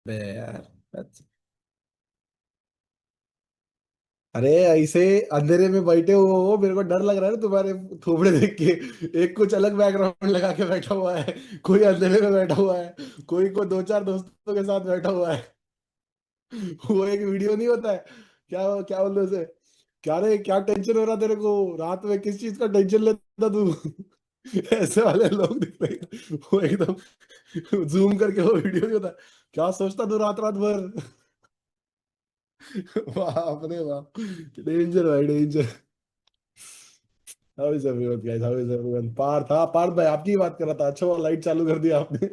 बे यार। अरे ऐसे अंधेरे में बैठे हो मेरे को डर लग रहा है ना तुम्हारे थोबड़े देख के। एक कुछ अलग बैकग्राउंड लगा के बैठा हुआ है, कोई अंधेरे में बैठा हुआ है, कोई को दो चार दोस्तों के साथ बैठा हुआ है। वो एक वीडियो नहीं होता है, क्या क्या बोलते हैं उसे, क्या रे क्या टेंशन हो रहा तेरे को, रात में किस चीज का टेंशन लेता तू। ऐसे वाले लोग दिख रहे हैं। वो एकदम जूम करके वो वीडियो नहीं होता, क्या सोचता तू रात रात भर। बाप रे बाप, डेंजर भाई danger. How is everyone guys, how is everyone. Parth, हाँ पार्थ भाई आपकी ही बात कर रहा था। अच्छा हुआ लाइट चालू कर दिया आपने।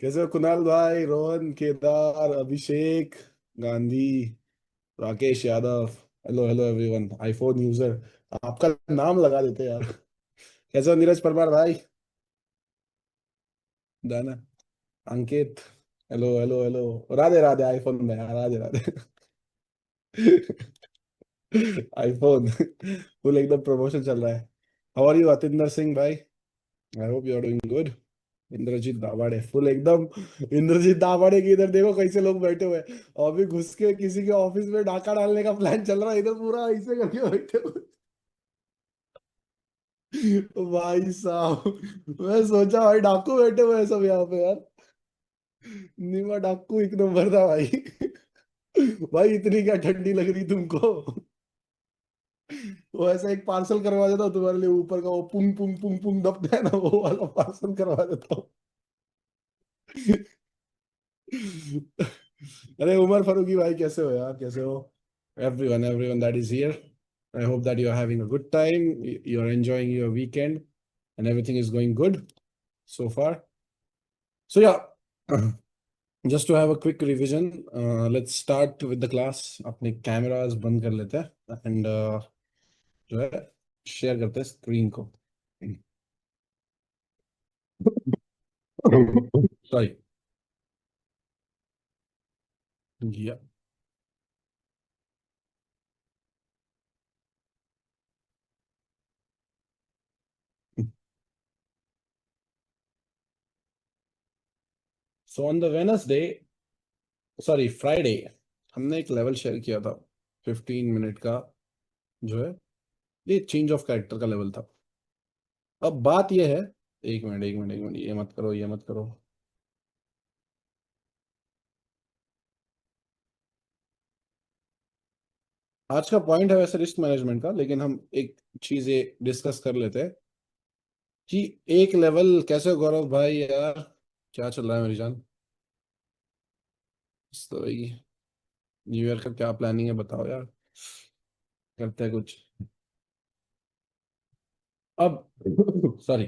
कैसे हो कुणाल भाई, Rohan, Kedar, Abhishek Gandhi, Rakesh Yadav. Hello hello everyone, iPhone user. आपका नाम लगा देते हैं यार। कैसे हो नीरज परमार भाई, Dana, Ankit. Hello hello hello, Radhe Radhe iPhone में, राधे राधे। आईफोन फुल एकदम प्रमोशन चल रहा है। How are you Atinder Singh भाई, I hope you are doing good. Indrajeet Dawade full एकदम। इंद्रजीत दावाड़े की इधर देखो कैसे लोग बैठे हुए हैं, और अभी घुस के किसी के ऑफिस में डाका डालने का प्लान चल रहा है, इधर पूरा ऐसे करके बैठे हुए। भाई साहब मैं सोचा भाई डाकू बैठे हुए हैं सब यहाँ पे यार। निमा डाकू एक नंबर था भाई। भाई इतनी क्या ठंडी लग रही तुमको। वो ऐसा एक पार्सल करवा देता हूँ तुम्हारे लिए, ऊपर का वो पुंग पुंग पुंग पुंग दबता है ना, वो वाला पार्सल करवा देता हूँ। अरे उमर फारूकी भाई कैसे हो यार, कैसे हो। Everyone everyone that is here, I hope that you are having a good time, you are enjoying your weekend and everything is going good so far. So yeah, just to have a quick revision, let's start with the class. अपने cameras बंद कर लेते हैं and जो है share करते हैं screen को। सॉरी। या so on the Wednesday, sorry Friday, हमने एक लेवल शेयर किया था 15 मिनट का, जो है ये चेंज ऑफ कैरेक्टर का लेवल था। अब बात ये है, एक मिनट एक मिनट एक मिनट, ये मत करो ये मत करो। आज का पॉइंट है वैसे रिस्क मैनेजमेंट का, लेकिन हम एक चीज ये डिस्कस कर लेते हैं कि एक लेवल कैसे हो गौरव भाई यार, क्या चल रहा है मेरी जान। तो न्यू ईयर का क्या प्लानिंग है बताओ यार, करते हैं कुछ। अब सॉरी,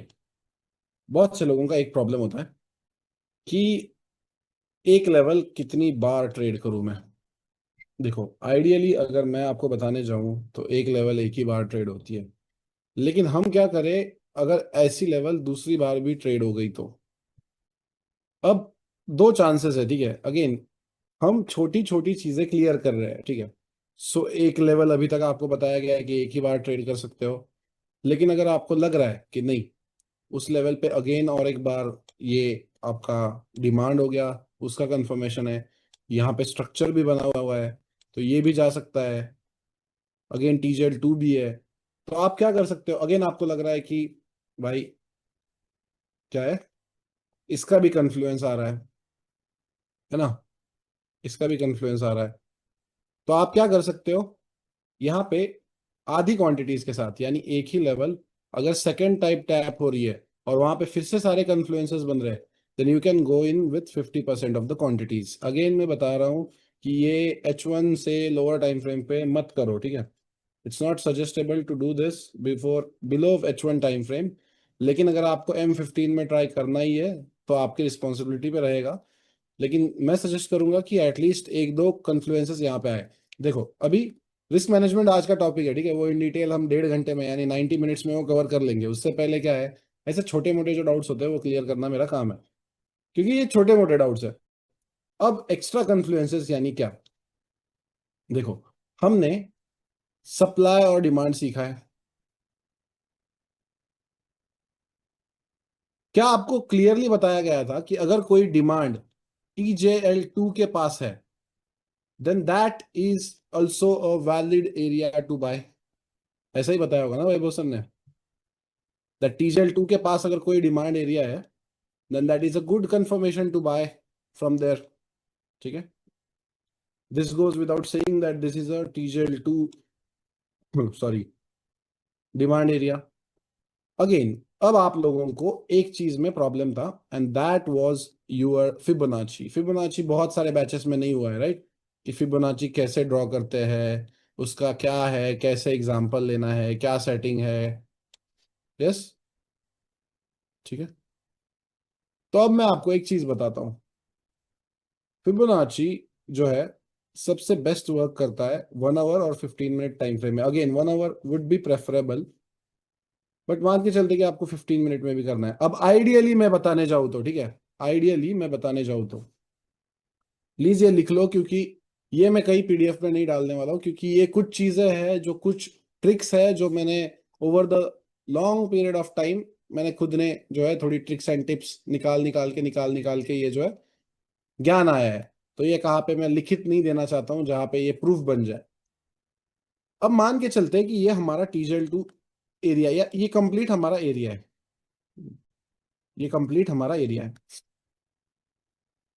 बहुत से लोगों का एक प्रॉब्लम होता है कि एक लेवल कितनी बार ट्रेड करूं मैं। देखो आइडियली अगर मैं आपको बताने जाऊं तो एक लेवल एक ही बार ट्रेड होती है, लेकिन हम क्या करें अगर ऐसी लेवल दूसरी बार भी ट्रेड हो गई तो। अब दो चांसेस है, ठीक है, अगेन हम छोटी छोटी चीजें क्लियर कर रहे हैं, ठीक है। सो एक लेवल अभी तक आपको बताया गया है कि एक ही बार ट्रेड कर सकते हो, लेकिन अगर आपको लग रहा है कि नहीं, उस लेवल पे अगेन और एक बार ये आपका डिमांड हो गया, उसका कंफर्मेशन है, यहाँ पे स्ट्रक्चर भी बना हुआ है, तो ये भी जा सकता है, अगेन TZ2 भी है। तो आप क्या कर सकते हो, अगेन आपको लग रहा है कि भाई क्या है, इसका भी कन्फ्लुएंस आ रहा है ना, इसका भी कन्फ्लुएंस आ रहा है, तो आप क्या कर सकते हो यहाँ पे आधी क्वांटिटीज के साथ, यानी एक ही लेवल अगर सेकेंड टाइप टैप हो रही है और वहां पे फिर से सारे कन्फ्लुएंसेस बन रहे हैं, then you can go in with 50% of the quantities. Again मैं बता रहा हूँ कि ये H1 से लोअर टाइम फ्रेम पे मत करो, ठीक है। It's not suggestable to do this before below H1 time frame, लेकिन अगर आपको M15 में ट्राई करना ही है तो आपकी रिस्पॉन्सिबिलिटी पे रहेगा। लेकिन मैं सजेस्ट करूंगा कि एटलीस्ट एक दो कन्फ्लुएंसेस यहाँ पे आए। देखो अभी रिस्क मैनेजमेंट आज का टॉपिक है, ठीक है, वो इन डिटेल हम 1.5 घंटे में यानी 90 मिनट्स में वो कवर कर लेंगे। उससे पहले क्या है, ऐसे छोटे मोटे जो डाउट्स होते हैं वो क्लियर करना मेरा काम है, क्योंकि ये छोटे मोटे डाउट्स है। अब एक्स्ट्रा कन्फ्लुएंसेस यानी क्या, देखो हमने सप्लाई और डिमांड सीखा है। क्या आपको क्लियरली बताया गया था कि अगर कोई डिमांड TJL2 के पास है, then that is also a valid area to buy. ऐसा ही बताया होगा ना वैभव सर ने, दैट TJL2 के पास अगर कोई डिमांड एरिया है, then that is a good confirmation to buy from there. ठीक है, this goes without saying that this is a TJL2 sorry demand area. Again, अब आप लोगों को एक चीज में प्रॉब्लम था, and that was your Fibonacci. Fibonacci बहुत सारे बैचेस में नहीं हुआ है, राइट? कि फिबोनाची कैसे ड्रॉ करते हैं, उसका क्या है, कैसे एग्जांपल लेना है, क्या सेटिंग है। यस, ठीक है। तो अब मैं आपको एक चीज बताता हूँ। फिबोनाची जो है सबसे बेस्ट वर्क करता है 1 आवर और 15 मिनट टाइम फ्रेम में। Again 1 hour would be preferable, but मान के चलते कि आपको 15 मिनट में भी करना है। अब आइडियली मैं बताने जाऊँ तो, ठीक है, आइडियली मैं बताने जाऊँ तो प्लीज ये लिख लो, क्योंकि ये मैं कहीं PDF में नहीं डालने वाला हूँ, क्योंकि ये कुछ चीजें हैं जो कुछ ट्रिक्स है जो मैंने over the long period of time मैंने खुद ने जो है थोड़ी ट्रिक्स एंड टिप्स निकाल निकाल के ये जो है ज्ञान आया है। तो ये कहाँ पे मैं लिखित नहीं देना चाहता हूँ जहाँ पे ये प्रूफ बन जाए। अब मान के चलते हैं कि ये हमारा TJL2 एरिया, या ये कंप्लीट हमारा एरिया है, ये कंप्लीट हमारा एरिया है।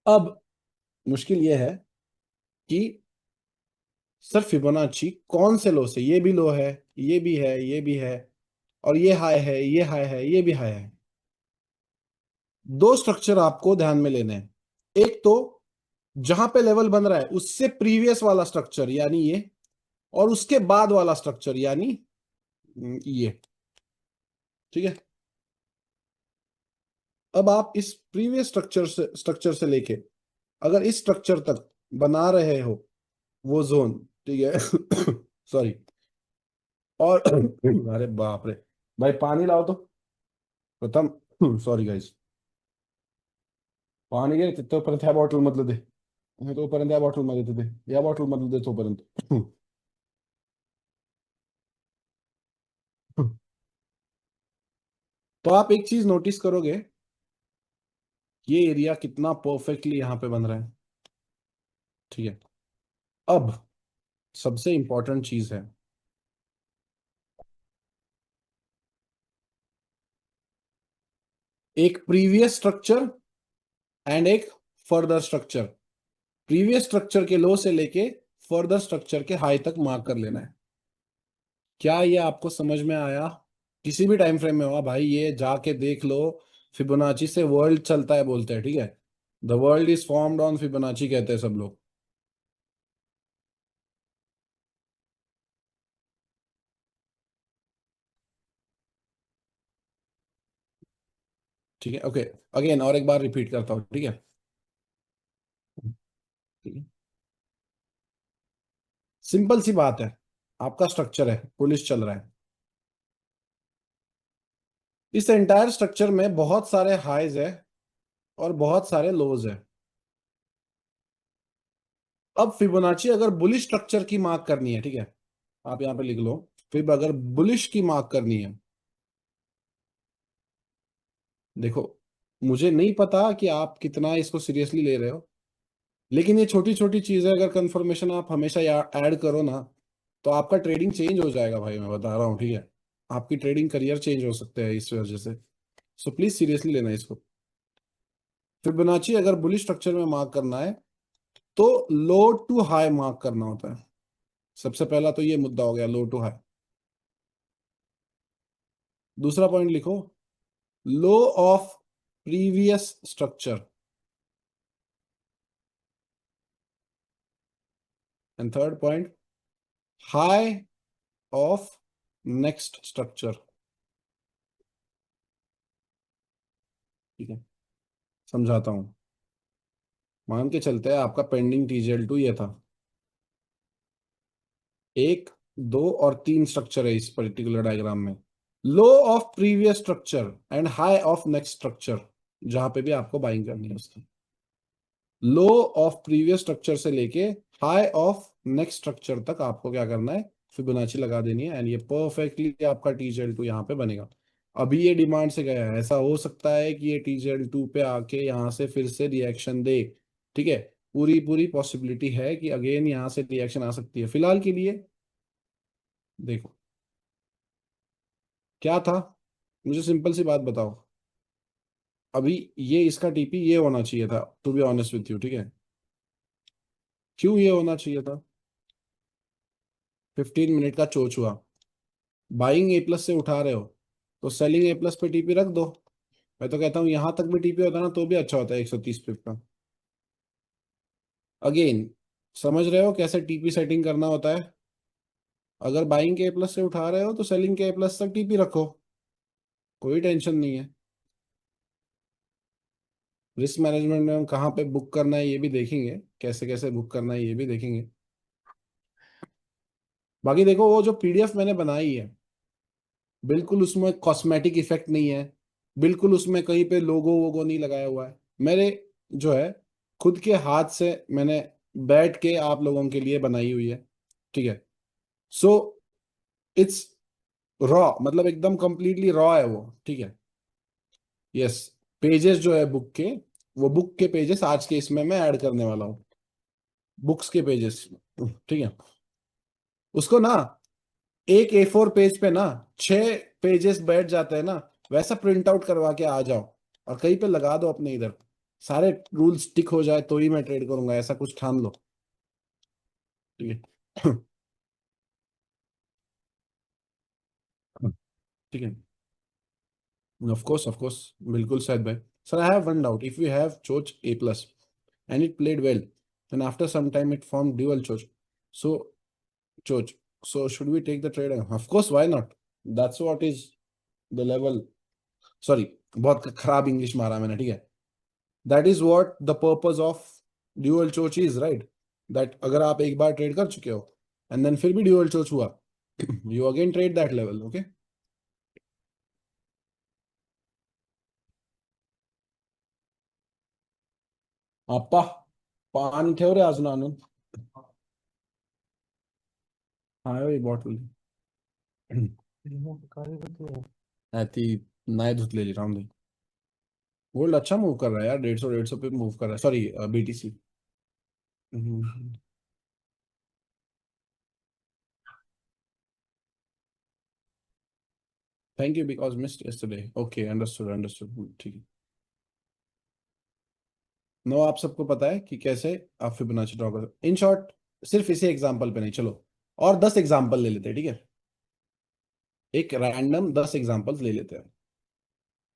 अब मुश्किल ये है कि सर फिबोनाची कौन से लो से, ये भी लो है, ये भी है, ये भी है, और ये हाई है, ये हाई है, ये भी हाई है। दो स्ट्रक्चर आपको ध्यान में लेने हैं। एक तो जहां पे लेवल बन रहा है उससे प्रीवियस वाला स्ट्रक्चर यानी ये, और उसके बाद वाला स्ट्रक्चर यानी ये। ठीक है, अब आप इस प्रीवियस स्ट्रक्चर से लेके अगर इस स्ट्रक्चर तक बना रहे हो वो जोन, ठीक है सॉरी, और अरे बाप रे, भाई पानी लाओ तो प्रथम सॉरी गाइस, पाणी घे तोपर्यंत ह्या बॉटल मधलं दे, तोपर्यंत या बॉटल मध्ये दे, या बॉटल मधलं दे तोपर्यंत तो आप एक चीज नोटिस करोगे, ये एरिया कितना परफेक्टली यहाँ पे बन रहा है। ठीक है, अब सबसे इंपॉर्टेंट चीज है, एक प्रीवियस स्ट्रक्चर एंड एक फर्दर स्ट्रक्चर। प्रीवियस स्ट्रक्चर के लो से लेके फर्दर स्ट्रक्चर के हाई तक मार्क कर लेना है। क्या ये आपको समझ में आया? किसी भी टाइम फ्रेम में हुआ भाई, ये जाके देख लो। फिबोनाची से वर्ल्ड चलता है बोलते हैं, ठीक है, the world is formed on Fibonacci कहते हैं सब लोग। ठीक है, ओके, अगेन और एक बार रिपीट करता हूँ, ठीक है। ठीक है, सिंपल सी बात है, आपका स्ट्रक्चर है, पुलिस चल रहा है, इस एंटायर स्ट्रक्चर में बहुत सारे हाईज है और बहुत सारे लोज है। अब फिबोनाची अगर बुलिश स्ट्रक्चर की मार्क करनी है, ठीक है, आप यहां पे लिख लो, फिर अगर बुलिश की मार्क करनी है, देखो मुझे नहीं पता कि आप कितना इसको सीरियसली ले रहे हो, लेकिन ये छोटी छोटी चीजें अगर कंफर्मेशन आप हमेशा ऐड करो ना, तो आपका ट्रेडिंग चेंज हो जाएगा भाई, मैं बता रहा हूँ, ठीक है। आपकी ट्रेडिंग करियर चेंज हो सकते हैं इस वजह से। सो प्लीज सीरियसली लेना इसको। फिबोनाची अगर बुलिश स्ट्रक्चर में मार्क करना है तो लो टू हाई मार्क करना होता है। सबसे पहला तो ये मुद्दा हो गया, लो टू हाई। दूसरा पॉइंट लिखो, low of previous structure. And third point, high of next structure. ठीक है, समझाता हूं। मान के चलते हैं आपका पेंडिंग TJL2 ये था, एक, दो और तीन स्ट्रक्चर है इस पर्टिकुलर डायग्राम में। Low of previous structure and high of next structure, जहां पे भी आपको बाइंग करनी है उसकी। लो ऑफ प्रीवियस स्ट्रक्चर से लेके हाई ऑफ नेक्स्ट स्ट्रक्चर तक आपको क्या करना है, फिबोनाची लगा देनी है, एंड ये परफेक्टली आपका TJL2 यहाँ पे बनेगा। अभी ये डिमांड से गया है, ऐसा हो सकता है कि ये TJL2 पे आके यहाँ से फिर से रिएक्शन दे, ठीक है, पूरी पूरी पॉसिबिलिटी है कि अगेन यहाँ से रिएक्शन आ सकती है। फिलहाल के लिए देखो क्या था, मुझे सिंपल सी बात बताओ, अभी ये इसका टीपी ये होना चाहिए था, to be honest with you, ठीक है। क्यों ये होना चाहिए था? 15 मिनट का चोच हुआ, बाइंग ए प्लस से उठा रहे हो तो सेलिंग ए प्लस पे टीपी रख दो। मैं तो कहता हूँ यहाँ तक भी टीपी होता ना तो भी अच्छा होता है 130 पिप का। अगेन, समझ रहे हो कैसे टीपी सेटिंग करना होता है? अगर बाइंग के ए प्लस से उठा रहे हो तो सेलिंग के ए प्लस तक टीपी रखो, कोई टेंशन नहीं है। रिस्क मैनेजमेंट में हम कहाँ पे बुक करना है ये भी देखेंगे, कैसे कैसे बुक करना है ये भी देखेंगे। बाकी देखो वो जो पीडीएफ मैंने बनाई है, बिल्कुल उसमें कॉस्मेटिक इफेक्ट नहीं है, बिल्कुल उसमें कहीं पे लोगो वोगो नहीं लगाया हुआ है। मेरे जो है खुद के हाथ से मैंने बैठ के आप लोगों के लिए बनाई हुई है, ठीक है। सो इट्स रॉ, मतलब एकदम कंप्लीटली रॉ है वो, ठीक है। यस, पेजेस जो है बुक के, वो बुक के पेजेस आज के इसमें मैं ऐड करने वाला हूँ, बुक्स के पेजेस, ठीक है। उसको ना एक A4 पेज पे ना 6 पेजेस बैठ जाते हैं ना, वैसा प्रिंट आउट करवा के आ जाओ और कहीं पे लगा दो अपने इधर, सारे रूल्स टिक हो जाए तो ही मैं ट्रेड करूंगा, ऐसा कुछ ठान लो, ठीक है। ठीक है, ऑफ कोर्स, बिल्कुल शायद भाई। Sir I have one doubt, if you have चोच ए plus and it played well. Then after some time it formed dual choch. So choch. So should we take the trade? Of course, why not? That's what is the level. Sorry, बहुत खराब English मारा मैंने, ठीक है। That is what the purpose of dual choch is, right? That अगर आप एक बार trade कर चुके हो and then फिर भी dual choch हुआ, you again trade that level, okay? अप्पा पान ठेवरे अजून आणून. हाय ओय बॉटल. ती नाही धुतलेली, राहून दे. गोल्ड अच्छा मूव कर रहा है यार, 150 पे मूव कर रहा है, sorry BTC. Thank you because missed yesterday, okay understood understood, ठीक है। नो, आप सबको पता है कि कैसे आप फिबोनाची ड्रॉ कर, इन शॉर्ट सिर्फ इसी एग्जांपल पे नहीं, चलो और 10 एग्जांपल ले लेते हैं, ठीक है। एक रैंडम 10 एग्जांपल्स ले लेते हैं।